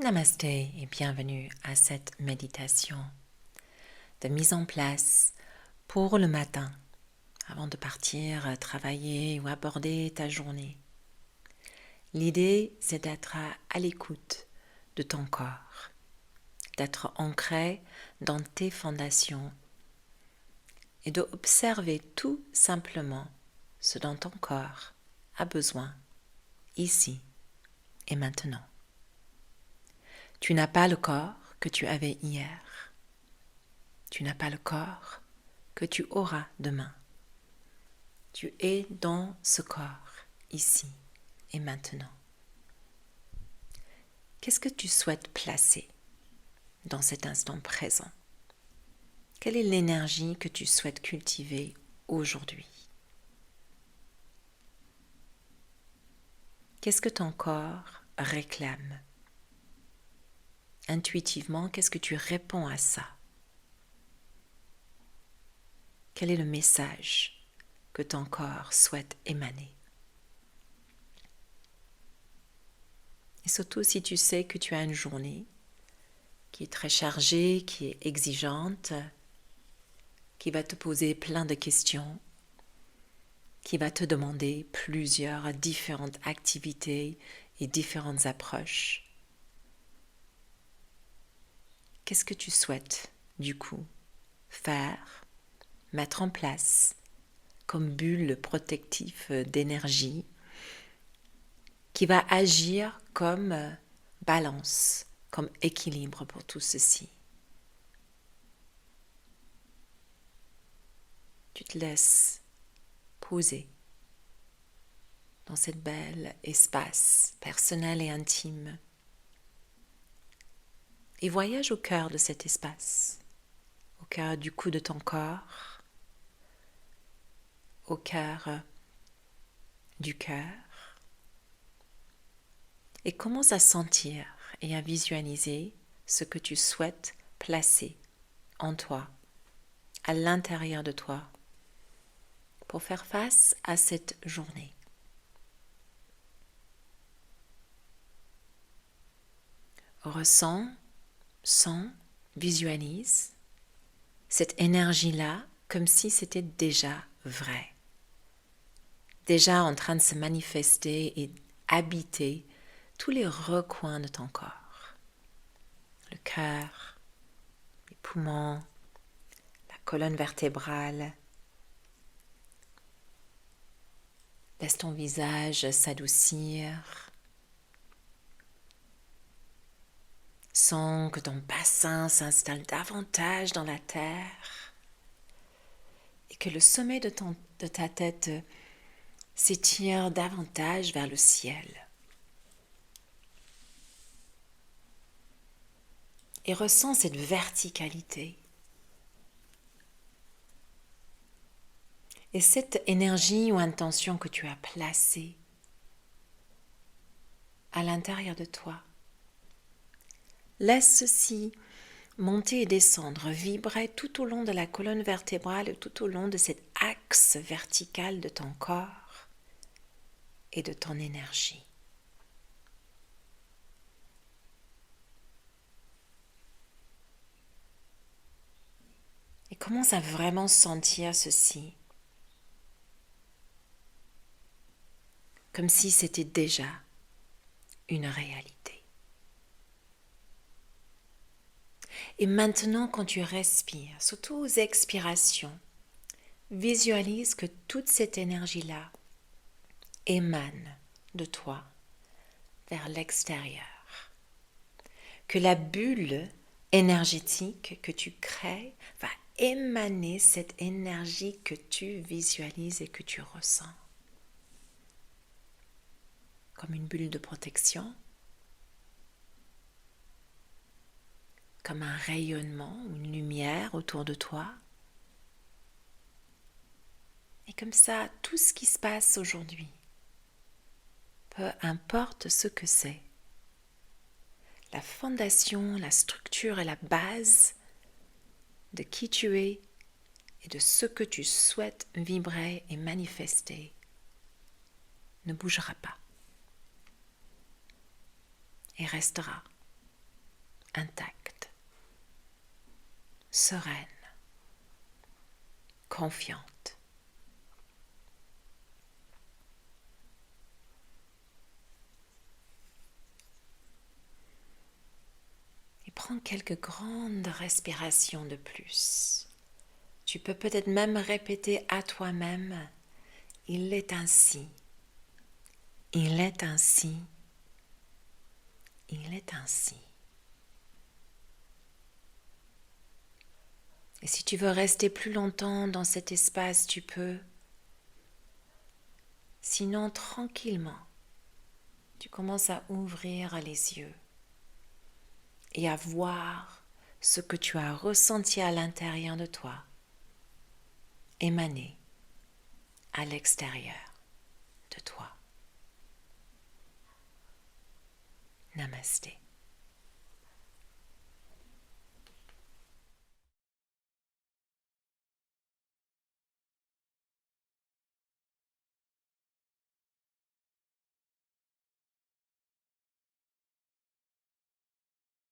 Namasté et bienvenue à cette méditation de mise en place pour le matin avant de partir travailler ou aborder ta journée. L'idée, c'est d'être à l'écoute de ton corps, d'être ancré dans tes fondations et d'observer tout simplement ce dont ton corps a besoin ici et maintenant. Tu n'as pas le corps que tu avais hier. Tu n'as pas le corps que tu auras demain. Tu es dans ce corps, ici et maintenant. Qu'est-ce que tu souhaites placer dans cet instant présent? Quelle est l'énergie que tu souhaites cultiver aujourd'hui? Qu'est-ce que ton corps réclame? Intuitivement, qu'est-ce que tu réponds à ça? Quel est le message que ton corps souhaite émaner? Et surtout si tu sais que tu as une journée qui est très chargée, qui est exigeante, qui va te poser plein de questions, qui va te demander plusieurs différentes activités et différentes approches. Qu'est-ce que tu souhaites, du coup, faire, mettre en place comme bulle protective d'énergie qui va agir comme balance, comme équilibre pour tout ceci? Tu te laisses poser dans cet bel espace personnel et intime et voyage au cœur de cet espace, au cœur du cou de ton corps, au cœur du cœur, et commence à sentir et à visualiser ce que tu souhaites placer en toi, à l'intérieur de toi, pour faire face à cette journée. Ressens, sens, visualise cette énergie-là comme si c'était déjà vrai, déjà en train de se manifester et habiter tous les recoins de ton corps. Le cœur, les poumons, la colonne vertébrale. Laisse ton visage s'adoucir. Sens que ton bassin s'installe davantage dans la terre et que le sommet de ta tête s'étire davantage vers le ciel. Et ressens cette verticalité. Et cette énergie ou intention que tu as placée à l'intérieur de toi, laisse ceci monter et descendre, vibrer tout au long de la colonne vertébrale, tout au long de cet axe vertical de ton corps et de ton énergie. Et commence à vraiment sentir ceci, comme si c'était déjà une réalité. Et maintenant, quand tu respires, surtout aux expirations, visualise que toute cette énergie-là émane de toi vers l'extérieur. Que la bulle énergétique que tu crées va émaner cette énergie que tu visualises et que tu ressens. Comme une bulle de protection, comme un rayonnement, une lumière autour de toi. Et comme ça, tout ce qui se passe aujourd'hui, peu importe ce que c'est, la fondation, la structure et la base de qui tu es et de ce que tu souhaites vibrer et manifester ne bougera pas et restera intacte, sereine, confiante. Et prends quelques grandes respirations de plus. Tu peux peut-être même répéter à toi-même, il est ainsi, il est ainsi, il est ainsi. Et si tu veux rester plus longtemps dans cet espace, tu peux. Sinon, tranquillement, tu commences à ouvrir les yeux et à voir ce que tu as ressenti à l'intérieur de toi émaner à l'extérieur de toi. Namasté.